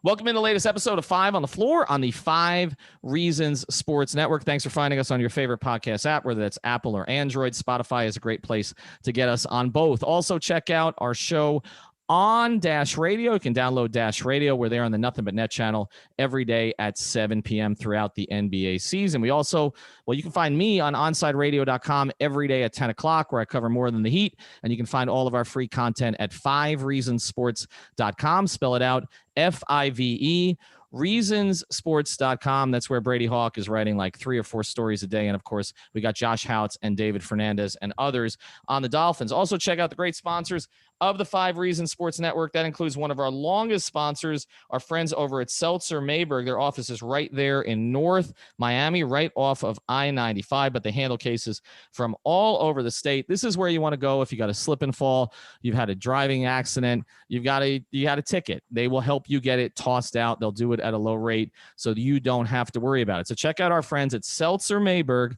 Welcome in the latest episode of 5 on the Floor on the 5 Reasons Sports Network. Thanks for finding us on your favorite podcast app, whether that's Apple or Android. Spotify is a great place to get us on both. Also, check out our show on Dash Radio. You can download Dash Radio. We're there on the Nothing But Net channel every day at 7 p.m. throughout the NBA season. We also, you can find me on OnsideRadio.com every day at 10 o'clock where I cover more than the Heat. And you can find all of our free content at 5reasonsports.com. Spell it out, F-I-V-E. Reasonsports.com. That's where Brady Hawk is writing like 3 or 4 stories a day. And of course, we got Josh Houts and David Fernandez and others on the Dolphins. Also, check out the great sponsors of the 5 Reasons Sports Network. That includes one of our longest sponsors, our friends over at Seltzer Mayberg. Their office is right there in North Miami, right off of I-95, but they handle cases from all over the state. This is where you want to go if you got a slip and fall, you've had a driving accident, you got a ticket. They will help you get it tossed out. They'll do it at a low rate so you don't have to worry about it. So check out our friends at Seltzer Mayberg.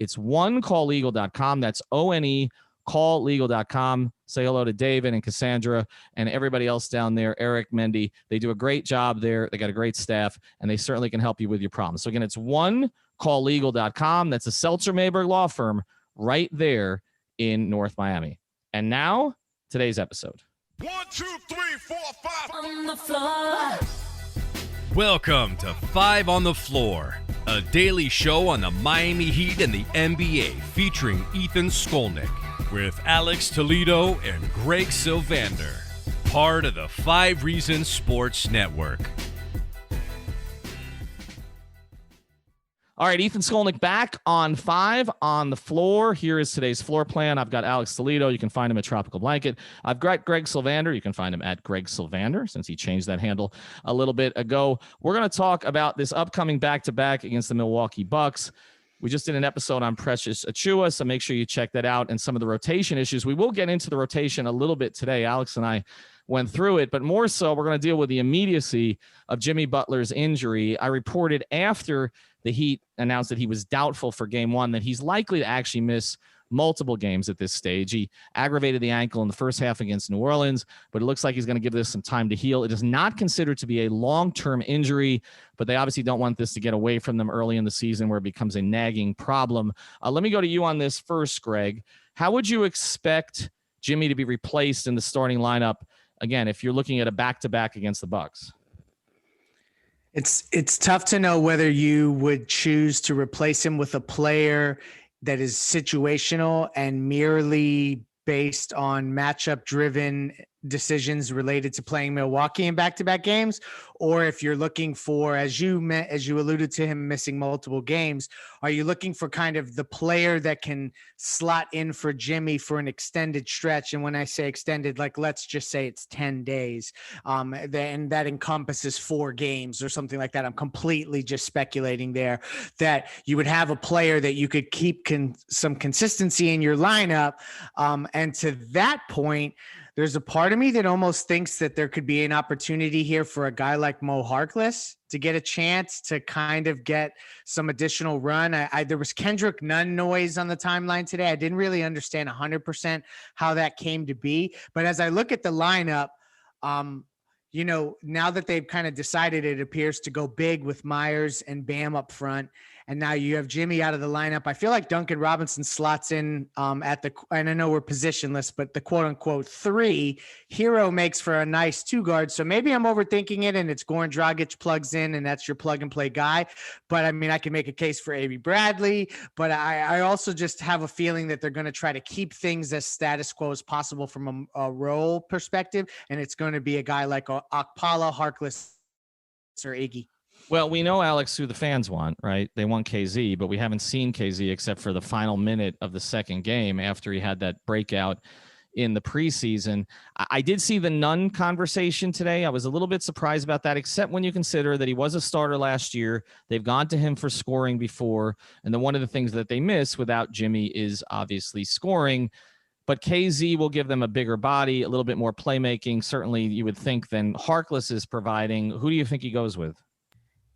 It's onecalllegal.com. That's O-N-E, calllegal.com. Say hello to David and Cassandra and everybody else down there, Eric, Mendy. They do a great job there. They got a great staff, and they certainly can help you with your problems. So again, it's onecalllegal.com. That's a Seltzer Mayberg law firm right there in North Miami. And now, today's episode. 1, 2, 3, 4, 5 on the floor. Welcome to 5 on the Floor, a daily show on the Miami Heat and the NBA featuring Ethan Skolnick with Alex Toledo and Greg Sylvander, part of the 5 Reasons Sports Network. All right, Ethan Skolnick back on 5 on the Floor. Here is today's floor plan. I've got Alex Toledo. You can find him at Tropical Blanket. I've got Greg Sylvander. You can find him at Greg Sylvander since he changed that handle a little bit ago. We're going to talk about this upcoming back-to-back against the Milwaukee Bucks. We just did an episode on Precious Achiuwa, so make sure you check that out and some of the rotation issues. We will get into the rotation a little bit today. Alex and I went through it, but more so we're going to deal with the immediacy of Jimmy Butler's injury. I reported after the Heat announced that he was doubtful for game 1 that he's likely to actually miss multiple games at this stage. He aggravated the ankle in the first half against New Orleans, but it looks like he's going to give this some time to heal. It is not considered to be a long-term injury, but they obviously don't want this to get away from them early in the season where it becomes a nagging problem. Let me go to you on this first, Greg. How would you expect Jimmy to be replaced in the starting lineup, again, if you're looking at a back-to-back against the Bucks? It's tough to know whether you would choose to replace him with a player that is situational and merely based on matchup-driven decisions related to playing Milwaukee in back-to-back games, or if you're looking for, as you alluded to him missing multiple games, are you looking for kind of the player that can slot in for Jimmy for an extended stretch? And when I say extended, like let's just say it's 10 days, and that encompasses 4 games or something like that. I'm completely just speculating there, that you would have a player that you could keep some consistency in your lineup. And to that point, there's a part of me that almost thinks that there could be an opportunity here for a guy like Mo Harkless to get a chance to kind of get some additional run. There was Kendrick Nunn noise on the timeline today. I didn't really understand 100% how that came to be. But as I look at the lineup, now that they've kind of decided, it appears to go big with Myers and Bam up front, and now you have Jimmy out of the lineup. I feel like Duncan Robinson slots in and I know we're positionless, but the quote unquote 3. Herro makes for a nice 2 guard. So maybe I'm overthinking it and it's Goran Dragic plugs in and that's your plug and play guy. But I mean, I can make a case for Avery Bradley, but I also just have a feeling that they're going to try to keep things as status quo as possible from a role perspective. And it's going to be a guy like Okpala, Harkless, or Iggy. Well, we know, Alex, who the fans want, right? They want KZ, but we haven't seen KZ except for the final minute of the second game after he had that breakout in the preseason. I did see the Nunn conversation today. I was a little bit surprised about that, except when you consider that he was a starter last year. They've gone to him for scoring before, and then one of the things that they miss without Jimmy is obviously scoring. But KZ will give them a bigger body, a little bit more playmaking, certainly you would think, than Harkless is providing. Who do you think he goes with?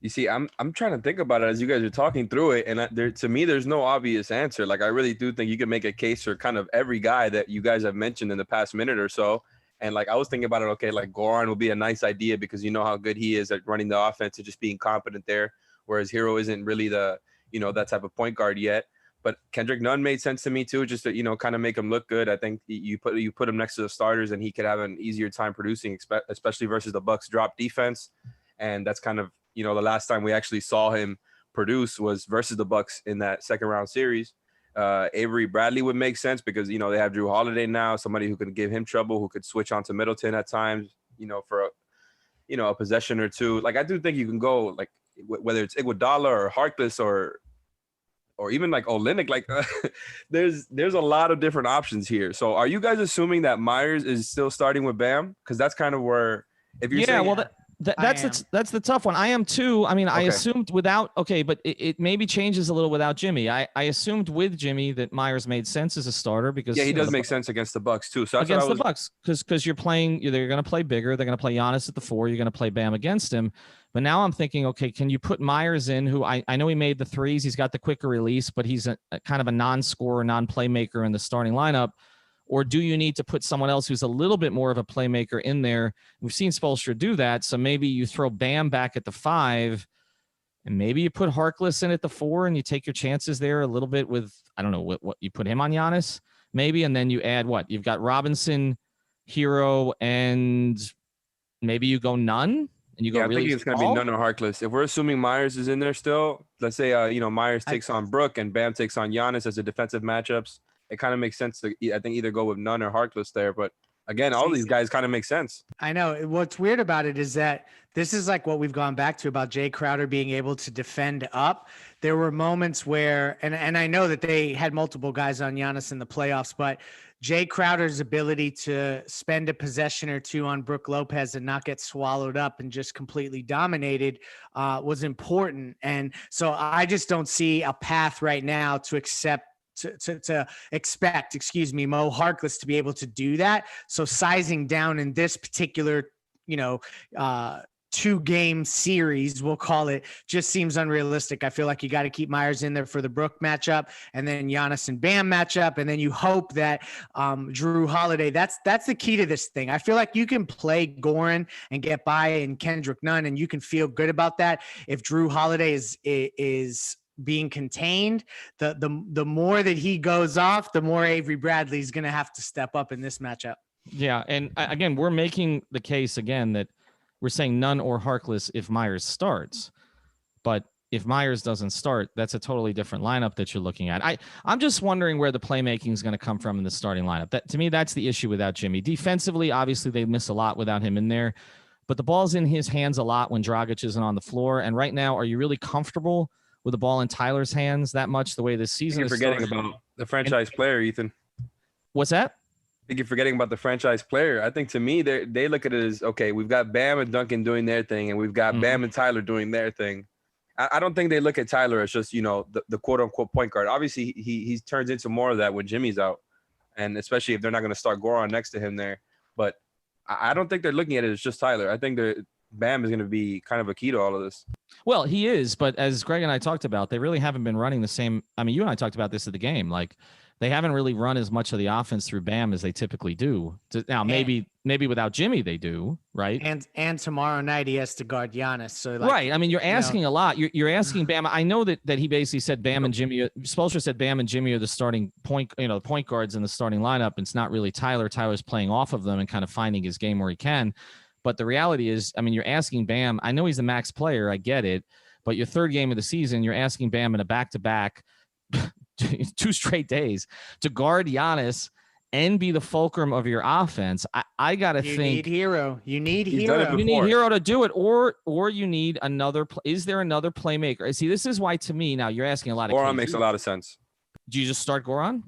You see, I'm trying to think about it as you guys are talking through it, and to me, there's no obvious answer. Like, I really do think you can make a case for kind of every guy that you guys have mentioned in the past minute or so. And like I was thinking about it, okay, like Goran would be a nice idea because you know how good he is at running the offense and just being competent there, whereas Herro isn't really the, that type of point guard yet. But Kendrick Nunn made sense to me too, just to kind of make him look good. I think you put him next to the starters and he could have an easier time producing, especially versus the Bucks drop defense. And that's kind of the last time we actually saw him produce was versus the Bucks in that second round series. Avery Bradley would make sense because they have Drew Holiday now, somebody who could give him trouble, who could switch onto Middleton at times, for a possession or two. Like I do think you can go like whether it's Iguodala or Harkless or even like Olynyk, like there's a lot of different options here. So are you guys assuming that Myers is still starting with Bam? Because that's kind of where if you're saying that's the tough one. I am too. I mean, I Okay. assumed without, but it maybe changes a little without Jimmy. I assumed with Jimmy that Myers made sense as a starter because he does make sense against the Bucks too. So that's against the Bucks because you're they're going to play bigger. They're going to play Giannis at the 4. You're going to play Bam against him. But now I'm thinking, okay, can you put Myers in, who I know he made the threes. He's got the quicker release, but he's a kind of a non-scorer, non-playmaker in the starting lineup. Or do you need to put someone else who's a little bit more of a playmaker in there? We've seen Spoelstra do that. So maybe you throw Bam back at the 5 and maybe you put Harkless in at the 4 and you take your chances there a little bit with, I don't know, what you put him on Giannis maybe. And then you add what? You've got Robinson, Herro, and maybe you go Nunn and you go really I think it's going to be Nunn or Harkless. If we're assuming Myers is in there still, let's say, Myers takes on Brook and Bam takes on Giannis as a defensive matchups. It kind of makes sense to, I think, either go with Nunn or Harkless there. But again, all these guys kind of make sense. I know. What's weird about it is that this is like what we've gone back to about Jay Crowder being able to defend up. There were moments where, and I know that they had multiple guys on Giannis in the playoffs, but Jay Crowder's ability to spend a possession or two on Brook Lopez and not get swallowed up and just completely dominated was important. And so I just don't see a path right now to expect Mo Harkless to be able to do that. So sizing down in this particular, 2-game series, we'll call it, just seems unrealistic. I feel like you got to keep Myers in there for the Brook matchup and then Giannis and Bam matchup. And then you hope that Drew Holiday, that's the key to this thing. I feel like you can play Goran and get by in Kendrick Nunn and you can feel good about that. If Drew Holiday is being contained, the more that he goes off, the more Avery Bradley's going to have to step up in this matchup. Yeah. And again, we're making the case again that we're saying Nunn or Harkless if Myers starts, but if Myers doesn't start, that's a totally different lineup that you're looking at. I'm just wondering where the playmaking is going to come from in the starting lineup. That to me, that's the issue without Jimmy. Defensively, obviously they miss a lot without him in there, but the ball's in his hands a lot when Dragic isn't on the floor. And right now, are you really comfortable with the ball in Tyler's hands that much the way this season is forgetting about the franchise player, Ethan. What's that? I think you're forgetting about the franchise player. I think to me, they look at it as, okay, we've got Bam and Duncan doing their thing, and we've got Bam and Tyler doing their thing. I don't think they look at Tyler as just, the quote-unquote point guard. Obviously, he turns into more of that when Jimmy's out, and especially if they're not going to start Goran next to him there. But I don't think they're looking at it as just Tyler. I think Bam is going to be kind of a key to all of this. Well, he is, but as Greg and I talked about, they really haven't been running the same. I mean, you and I talked about this at the game. Like, they haven't really run as much of the offense through Bam as they typically do. Now, maybe without Jimmy they do, right? And tomorrow night he has to guard Giannis. So right. I mean, you're asking a lot. You're asking Bam. I know that he basically said Bam and Jimmy. Spoelstra said Bam and Jimmy are the starting point, the point guards in the starting lineup. It's not really Tyler. Tyler's playing off of them and kind of finding his game where he can. But the reality is, I mean, you're asking Bam. I know he's the max player. I get it. But your third game of the season, you're asking Bam in a back-to-back 2 straight days to guard Giannis and be the fulcrum of your offense. I got to think you need Herro. You need Herro to do it, or you need another. Is there another playmaker? See, this is why to me now you're asking a lot of. Goran makes a lot of sense. Do you just start Goran?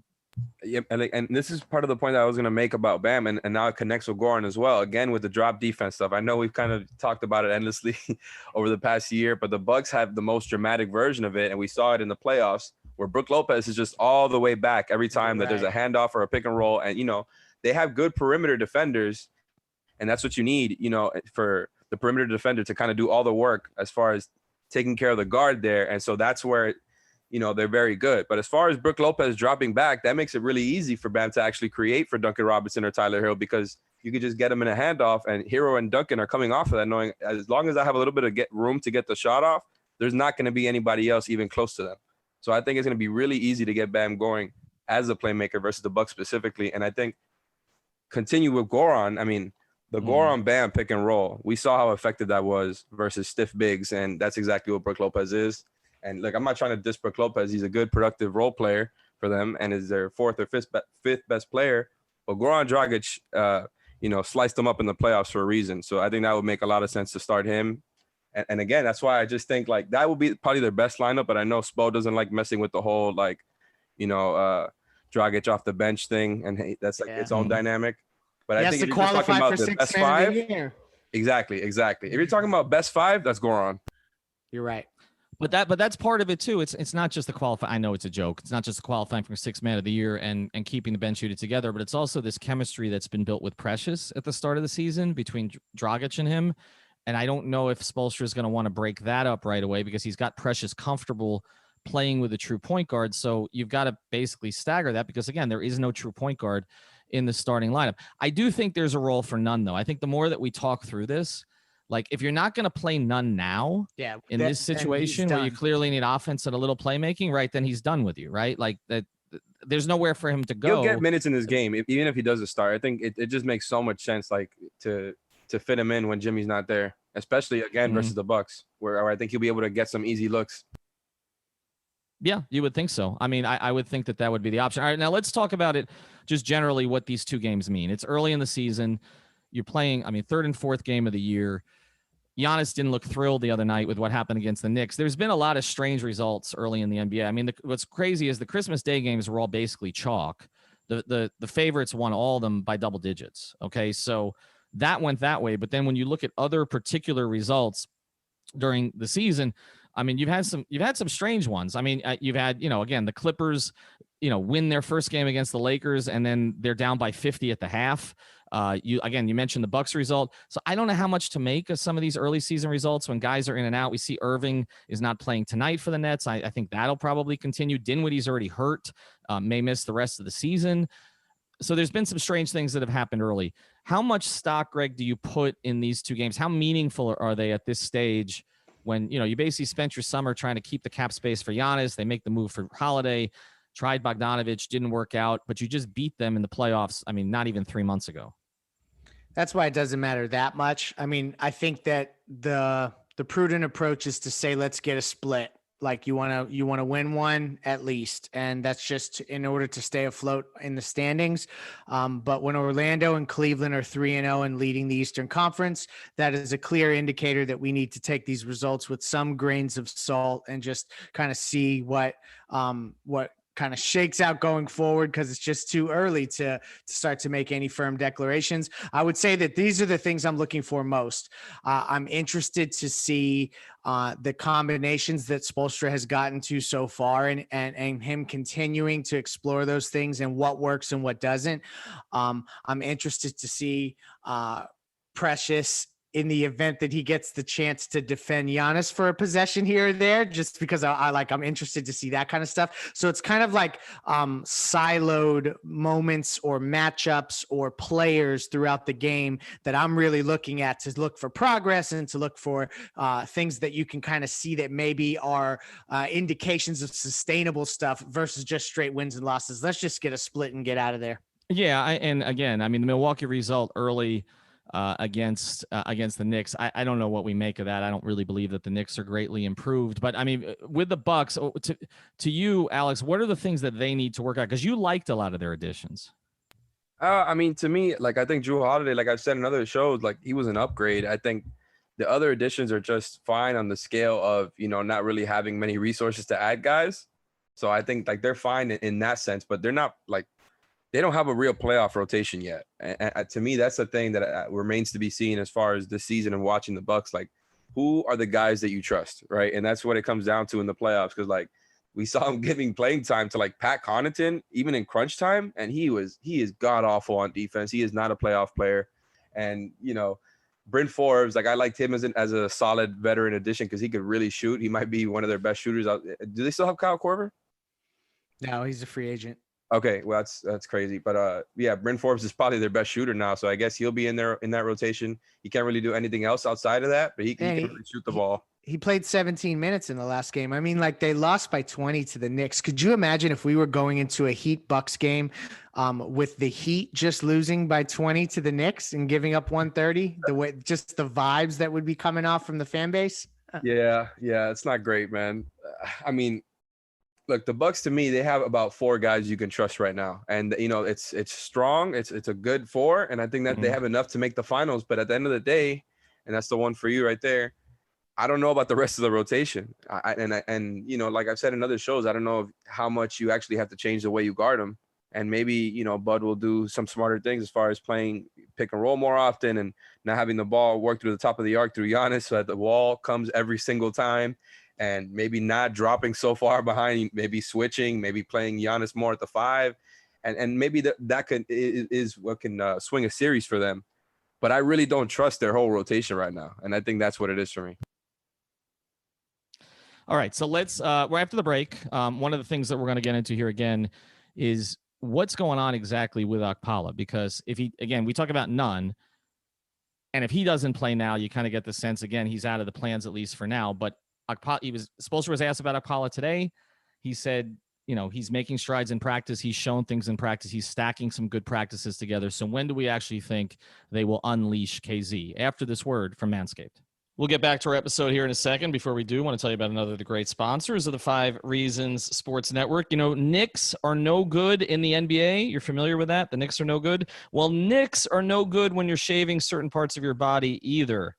Yeah, and this is part of the point that I was going to make about Bam, and now it connects with Goran as well. Again, with the drop defense stuff, I know we've kind of talked about it endlessly over the past year, but the Bucks have the most dramatic version of it, and we saw it in the playoffs where Brook Lopez is just all the way back every time that there's a handoff or a pick and roll, and they have good perimeter defenders, and that's what you need, for the perimeter defender to kind of do all the work as far as taking care of the guard there, and so that's where. They're very good. But as far as Brook Lopez dropping back, that makes it really easy for Bam to actually create for Duncan Robinson or Tyler Herro because you could just get him in a handoff, and Herro and Duncan are coming off of that, knowing as long as I have a little bit of room to get the shot off, there's not going to be anybody else even close to them. So I think it's going to be really easy to get Bam going as a playmaker versus the Bucks specifically. And I think continue with Goran. I mean, the Goran Bam pick and roll, we saw how effective that was versus stiff bigs, and that's exactly what Brook Lopez is. And look, I'm not trying to diss Brook Lopez. He's a good, productive role player for them and is their fourth or fifth best player. But Goran Dragic, sliced them up in the playoffs for a reason. So I think that would make a lot of sense to start him. And again, that's why I just think like that would be probably their best lineup. But I know Spo doesn't like messing with the whole Dragic off the bench thing, and that's like its own dynamic. But I think if you're just talking about the best five, exactly. If you're talking about best five, that's Goran. You're right. But that's part of it too. It's not just the qualifying. I know it's a joke. It's not just the qualifying for sixth man of the year and keeping the bench unit together, but it's also this chemistry that's been built with Precious at the start of the season between Dragic and him. And I don't know if Spoelstra is going to want to break that up right away because he's got Precious comfortable playing with a true point guard. So you've got to basically stagger that because again, there is no true point guard in the starting lineup. I do think there's a role for Nunn though. I think the more that we talk through this, like if you're not going to play Nunn now in this situation where you clearly need offense and a little playmaking, right, then he's done with you, right? Like that, there's nowhere for him to go. He'll get minutes in this game, even if he doesn't start. I think it just makes so much sense, like to fit him in when Jimmy's not there, especially again versus the Bucks, where I think he'll be able to get some easy looks. Yeah, you would think so. I mean, I would think that would be the option. All right, now let's talk about it just generally what these two games mean. It's early in the season. You're playing, third and fourth game of the year. Giannis didn't look thrilled the other night with what happened against the Knicks. There's been a lot of strange results early in the NBA. I mean, what's crazy is the Christmas Day games were all basically chalk. The favorites won all of them by double digits. Okay, so that went that way. But then when you look at other particular results during the season, I mean, you've had some strange ones. I mean, you've had, again, the Clippers, win their first game against the Lakers, and then they're down by 50 at the half. You mentioned the Bucks result. So I don't know how much to make of some of these early season results when guys are in and out. We see Irving is not playing tonight for the Nets. I think that'll probably continue. Dinwiddie's already hurt, may miss the rest of the season. So there's been some strange things that have happened early. How much stock, Greg, do you put in these two games? How meaningful are they at this stage when, you basically spent your summer trying to keep the cap space for Giannis? They make the move for Holiday, tried Bogdanovich, didn't work out, but you just beat them in the playoffs. I mean, not even 3 months ago. That's why it doesn't matter that much. I mean, I think that the prudent approach is to say, let's get a split. Like you want to win one at least. And that's just in order to stay afloat in the standings. But when Orlando and Cleveland are 3-0 and leading the Eastern Conference, that is a clear indicator that we need to take these results with some grains of salt and just kind of see what kind of shakes out going forward, because it's just too early to start to make any firm declarations. I would say that these are the things I'm looking for most. I'm interested to see the combinations that Spoelstra has gotten to so far and him continuing to explore those things and what works and what doesn't. I'm interested to see Precious in the event that he gets the chance to defend Giannis for a possession here or there, just because I'm interested to see that kind of stuff. So it's kind of like siloed moments or matchups or players throughout the game that I'm really looking at to look for progress and to look for things that you can kind of see that maybe are indications of sustainable stuff versus just straight wins and losses. Let's just get a split and get out of there. Yeah. And again, I mean, the Milwaukee result early against the Knicks. I don't know what we make of that. I don't really believe that the Knicks are greatly improved. But I mean, with the Bucks, to you, Alex, what are the things that they need to work out? Because you liked a lot of their additions. I mean, to me, like I think Jrue Holiday, like I've said in other shows, like he was an upgrade. I think the other additions are just fine on the scale of, not really having many resources to add guys. So I think like they're fine in that sense, but they're not like, they don't have a real playoff rotation yet. And to me, that's the thing that remains to be seen as far as this season and watching the Bucks. Like, who are the guys that you trust, right? And that's what it comes down to in the playoffs. Because like we saw him giving playing time to like Pat Connaughton, even in crunch time, and he is god awful on defense. He is not a playoff player. And Bryn Forbes, like I liked him as a solid veteran addition because he could really shoot. He might be one of their best shooters out. Do they still have Kyle Korver? No, he's a free agent. Okay, well that's crazy, but yeah, Bryn Forbes is probably their best shooter now, so I guess he'll be in there in that rotation. He can't really do anything else outside of that, but he can really shoot the ball. He played 17 minutes in the last game. I mean, like they lost by 20 to the Knicks. Could you imagine if we were going into a Heat Bucks game with the Heat just losing by 20 to the Knicks and giving up 130? The way, just the vibes that would be coming off from the fan base. Yeah, it's not great, man. I mean, look, the Bucks to me, they have about 4 guys you can trust right now, and it's strong. It's a good 4, and I think that they have enough to make the finals. But at the end of the day, and that's the one for you right there, I don't know about the rest of the rotation. And like I've said in other shows, I don't know how much you actually have to change the way you guard them. And maybe Bud will do some smarter things as far as playing pick and roll more often and not having the ball work through the top of the arc through Giannis so that the wall comes every single time. And maybe not dropping so far behind, maybe switching, maybe playing Giannis more at the 5, and maybe that is what can swing a series for them. But I really don't trust their whole rotation right now, and I think that's what it is for me. All right, so let's we're after the break. One of the things that we're going to get into here again is what's going on exactly with Okpala, because we talk about Nunn, and if he doesn't play now, you kind of get the sense again he's out of the plans at least for now. But Spoelstra was asked about Okpala today. He said, he's making strides in practice. He's shown things in practice. He's stacking some good practices together. So when do we actually think they will unleash KZ? After this word from Manscaped. We'll get back to our episode here in a second. Before we do, I want to tell you about another of the great sponsors of the 5 Reasons Sports Network. Knicks are no good in the NBA. You're familiar with that? The Knicks are no good? Well, Knicks are no good when you're shaving certain parts of your body either.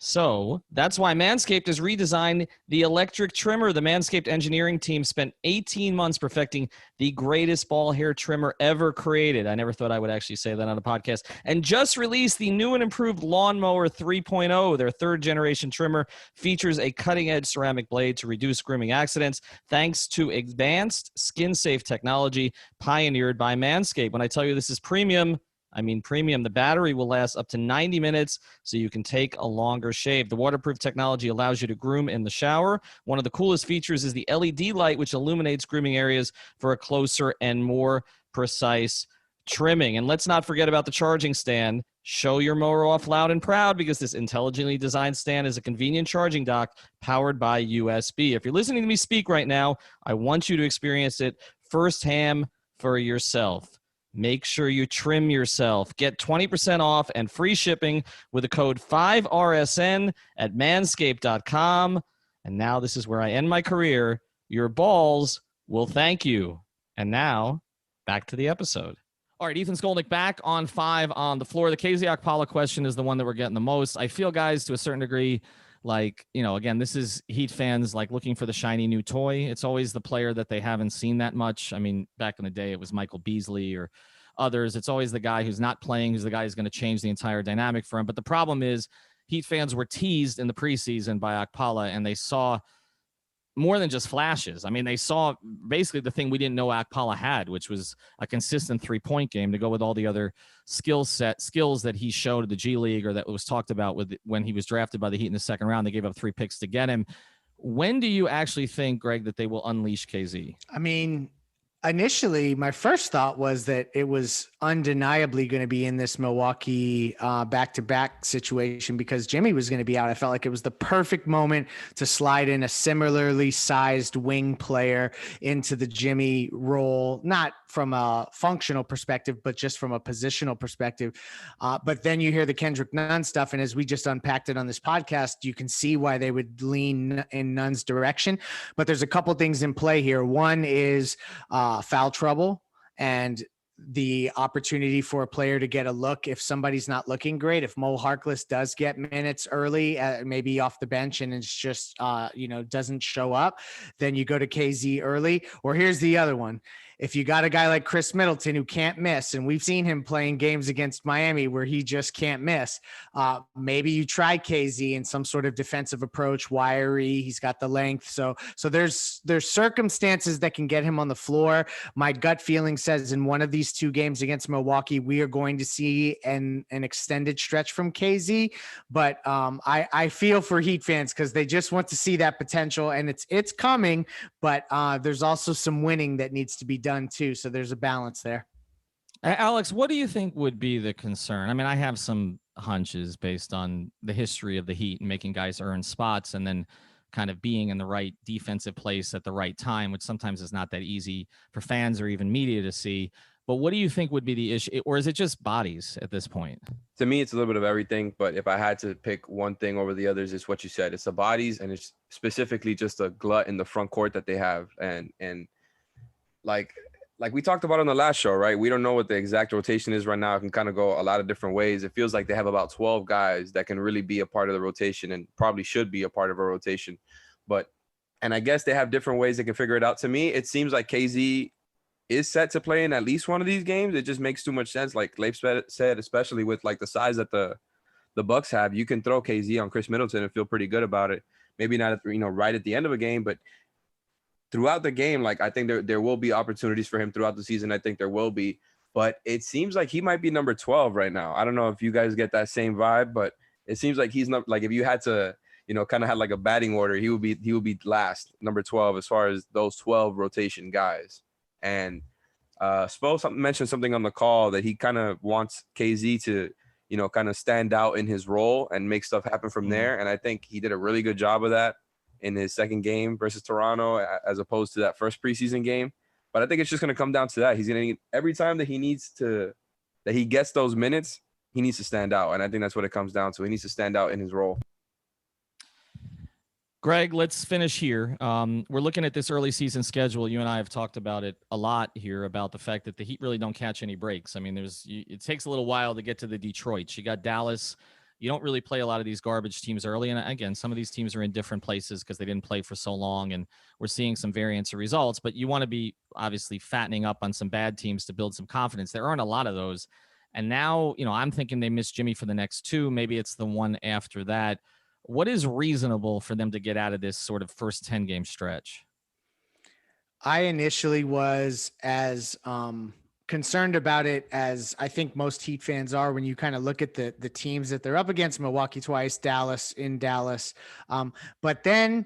So that's why Manscaped has redesigned the electric trimmer. The Manscaped engineering team spent 18 months perfecting the greatest ball hair trimmer ever created. I never thought I would actually say that on a podcast. And just released the new and improved Lawnmower 3.0. Their 3rd generation trimmer features a cutting-edge ceramic blade to reduce grooming accidents thanks to advanced skin-safe technology pioneered by Manscaped. When I tell you this is premium, I mean premium. The battery will last up to 90 minutes, so you can take a longer shave. The waterproof technology allows you to groom in the shower. One of the coolest features is the LED light, which illuminates grooming areas for a closer and more precise trimming. And let's not forget about the charging stand. Show your mower off loud and proud, because this intelligently designed stand is a convenient charging dock powered by USB. If you're listening to me speak right now, I want you to experience it firsthand for yourself. Make sure you trim yourself. Get 20% off and free shipping with the code 5RSN at manscaped.com. And now this is where I end my career. Your balls will thank you. And now, back to the episode. All right, Ethan Skolnick back on 5 on the floor. The KZ Okpala question is the one that we're getting the most. I feel, guys, to a certain degree, like, again, this is Heat fans like looking for the shiny new toy. It's always the player that they haven't seen that much. I mean, back in the day, it was Michael Beasley or others. It's always the guy who's not playing, who's the guy who's going to change the entire dynamic for him. But the problem is Heat fans were teased in the preseason by Okpala, and they saw more than just flashes. I mean, they saw basically the thing we didn't know Okpala had, which was a consistent 3-point game to go with all the other skills that he showed at the G League, or that was talked about when he was drafted by the Heat in the 2nd round. They gave up 3 picks to get him. When do you actually think, Greg, that they will unleash KZ? I mean, initially, my first thought was that it was undeniably going to be in this Milwaukee back-to-back situation because Jimmy was going to be out. I felt like it was the perfect moment to slide in a similarly sized wing player into the Jimmy role, not from a functional perspective, but just from a positional perspective. But then you hear the Kendrick Nunn stuff, and as we just unpacked it on this podcast, you can see why they would lean in Nunn's direction. But there's a couple things in play here. One is foul trouble and the opportunity for a player to get a look if somebody's not looking great. If Mo Harkless does get minutes early, maybe off the bench, and it's just, doesn't show up, then you go to KZ early. Or here's the other one. If you got a guy like Chris Middleton who can't miss, and we've seen him playing games against Miami where he just can't miss, maybe you try KZ in some sort of defensive approach, wiry. He's got the length. So there's circumstances that can get him on the floor. My gut feeling says in one of these 2 games against Milwaukee, we are going to see an extended stretch from KZ. But I feel for Heat fans because they just want to see that potential, and it's coming. But there's also some winning that needs to be done done too. So there's a balance there. Alex, what do you think would be the concern? I mean, I have some hunches based on the history of the Heat and making guys earn spots and then kind of being in the right defensive place at the right time, which sometimes is not that easy for fans or even media to see. But what do you think would be the issue? Or is it just bodies at this point? To me, it's a little bit of everything. But if I had to pick one thing over the others, it's what you said. It's the bodies, and it's specifically just a glut in the front court that they have. And like we talked about on the last show, right? We don't know what the exact rotation is right now. It can kind of go a lot of different ways. It feels like they have about 12 guys that can really be a part of the rotation and probably should be a part of a rotation. And I guess they have different ways they can figure it out. To me, it seems like KZ is set to play in at least one of these games. It just makes too much sense. Like Leif said, especially with like the size that the Bucks have, you can throw KZ on Chris Middleton and feel pretty good about it. Maybe not at, right at the end of a game, but throughout the game, like I think there will be opportunities for him throughout the season. I think there will be, but it seems like he might be number 12 right now. I don't know if you guys get that same vibe, but it seems like he's not, like if you had to, kind of had like a batting order, he would be last, number 12 as far as those 12 rotation guys. And Spo mentioned something on the call that he kind of wants KZ to, kind of stand out in his role and make stuff happen from there. And I think he did a really good job of that in his second game versus Toronto, as opposed to that first preseason game. But I think it's just going to come down to that. He's going to need, every time that he gets those minutes, he needs to stand out. And I think that's what it comes down to. He needs to stand out in his role. Greg, let's finish here. We're looking at this early season schedule. You and I have talked about it a lot here, about the fact that the Heat really don't catch any breaks. I mean, it takes a little while to get to the Detroit. You got Dallas. You don't really play a lot of these garbage teams early. And again, some of these teams are in different places because they didn't play for so long, and we're seeing some variance of results. But you want to be obviously fattening up on some bad teams to build some confidence. There aren't a lot of those. And now, I'm thinking they miss Jimmy for the next two. Maybe it's the one after that. What is reasonable for them to get out of this sort of first 10-game stretch? I initially was as concerned about it as I think most Heat fans are when you kind of look at the teams that they're up against. Milwaukee twice, Dallas in Dallas. But then,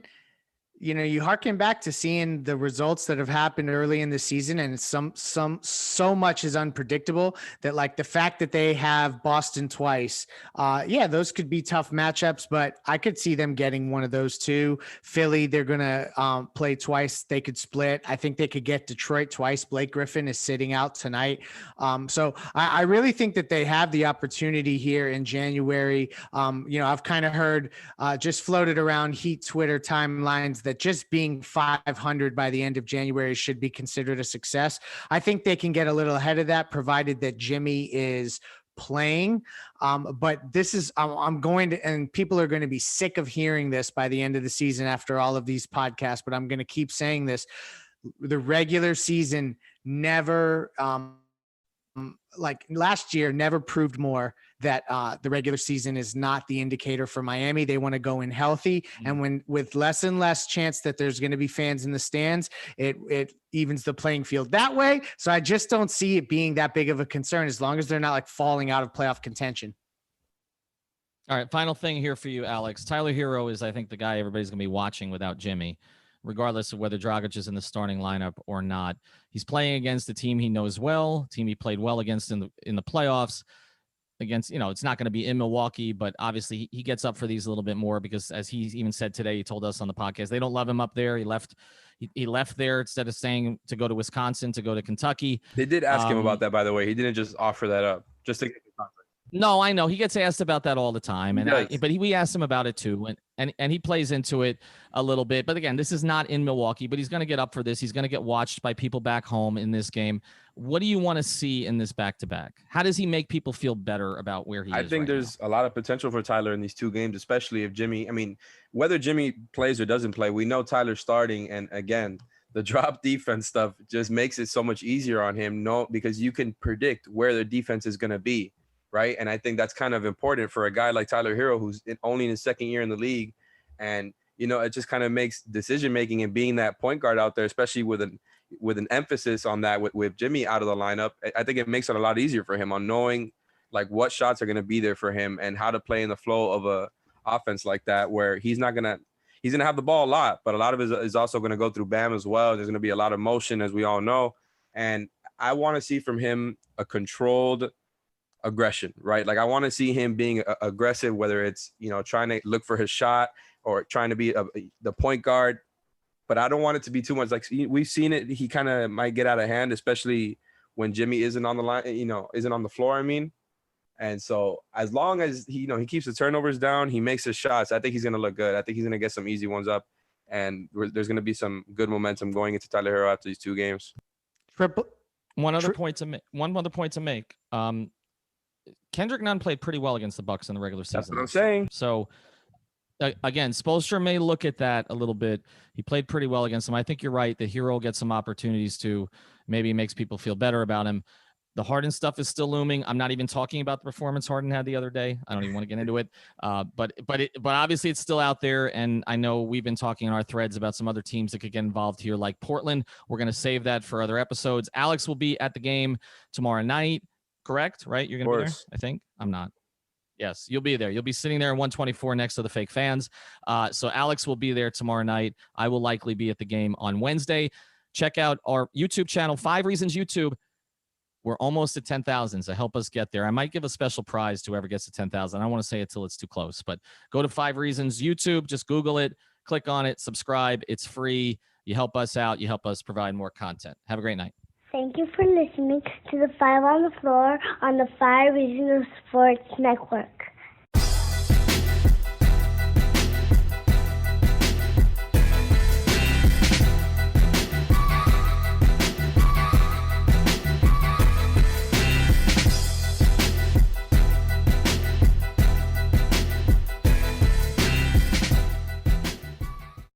you harken back to seeing the results that have happened early in the season, and so much is unpredictable that, like, the fact that they have Boston twice, those could be tough matchups, but I could see them getting one of those too. Philly, they're going to play twice. They could split. I think they could get Detroit twice. Blake Griffin is sitting out tonight. So I really think that they have the opportunity here in January. I've kind of heard just floated around Heat Twitter timelines that just being 500 by the end of January should be considered a success. I think they can get a little ahead of that, provided that Jimmy is playing. But this is, I'm going to, and people are going to be sick of hearing this by the end of the season after all of these podcasts, but I'm going to keep saying this. The regular season never, like last year, never proved more that the regular season is not the indicator for Miami. They want to go in healthy. And with less and less chance that there's going to be fans in the stands, it evens the playing field that way. So I just don't see it being that big of a concern as long as they're not like falling out of playoff contention. All right. Final thing here for you, Alex. Tyler Herro is, I think, the guy everybody's going to be watching without Jimmy, regardless of whether Dragic is in the starting lineup or not. He's playing against a team he knows well, team he played well against in the playoffs. Against, it's not going to be in Milwaukee, but obviously he gets up for these a little bit more because, as he even said today, he told us on the podcast, they don't love him up there. He left there instead of staying to go to Wisconsin, to go to Kentucky. They did ask him about that, by the way. He didn't just offer that up just to get the contract. No, I know he gets asked about that all the time, we asked him about it too, and he plays into it a little bit. But again, this is not in Milwaukee, but he's going to get up for this. He's going to get watched by people back home in this game. What do you want to see in this back-to-back? How does he make people feel better about where he is? I think there's a lot of potential for Tyler in these two games, especially if Jimmy. I mean, whether Jimmy plays or doesn't play, we know Tyler's starting, and again, the drop defense stuff just makes it so much easier on him. Because you can predict where the defense is going to be. Right. And I think that's kind of important for a guy like Tyler Herro, who's only in his second year in the league. And, it just kind of makes decision making and being that point guard out there, especially with an emphasis on that with Jimmy out of the lineup. I think it makes it a lot easier for him on knowing like what shots are going to be there for him and how to play in the flow of a offense like that, where he's going to have the ball a lot, but a lot of it is also going to go through Bam as well. There's going to be a lot of motion, as we all know. And I want to see from him a controlled aggression, right? Like I want to see him being aggressive, whether it's, trying to look for his shot or trying to be the point guard. But I don't want it to be too much. Like we've seen it. He kind of might get out of hand, especially when Jimmy isn't on the line, isn't on the floor. I mean, and so as long as he keeps the turnovers down, he makes his shots, I think he's going to look good. I think he's going to get some easy ones up, and there's going to be some good momentum going into Tyler Herro after these 2 games. One other point to make. Kendrick Nunn played pretty well against the Bucks in the regular season. That's what I'm saying. So again, Spoelstra may look at that a little bit. He played pretty well against them. I think you're right. The Herro gets some opportunities to maybe makes people feel better about him. The Harden stuff is still looming. I'm not even talking about the performance Harden had the other day. I don't even want to get into it. But obviously it's still out there. And I know we've been talking in our threads about some other teams that could get involved here, like Portland. We're going to save that for other episodes. Alex will be at the game tomorrow night. Correct? Right? You're going to be there? I think. I'm not. Yes, you'll be there. You'll be sitting there in 124 next to the fake fans. So Alex will be there tomorrow night. I will likely be at the game on Wednesday. Check out our YouTube channel, 5 Reasons YouTube. We're almost at 10,000, so help us get there. I might give a special prize to whoever gets to 10,000. I don't want to say it till it's too close, but go to 5 Reasons YouTube. Just Google it, click on it, subscribe. It's free. You help us out. You help us provide more content. Have a great night. Thank you for listening to the 5 on the Floor on the 5 Reasons Sports Network.